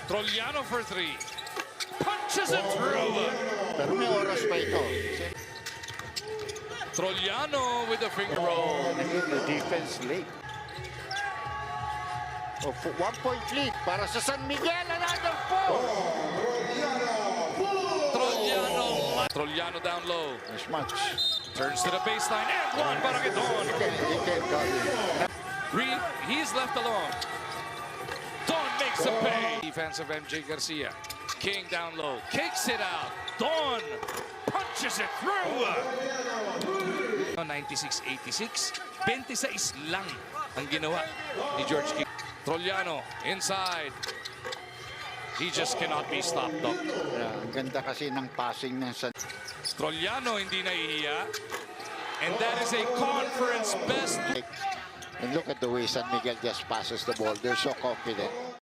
Trollano for three. Punches it through. Pero may oras pa ito. Trollano with a finger roll. The defense late. 1-point lead para sa San Miguel. Another foul. Trollano down low. This much. Turns to the baseline and one. Barangedon. He can't got it. He's left alone. Don makes a pay. Defense of MJ Garcia. King down low. Kicks it out. Don punches it through. 96-86. 26 lang ang ginawa ni George King. Trollano inside. He just cannot be stopped up. Yeah, ang ganda kasi ng passing ng San. Trollano hindi nahihiya. And that is a conference best. And look at the way San Miguel just passes the ball. They're so confident.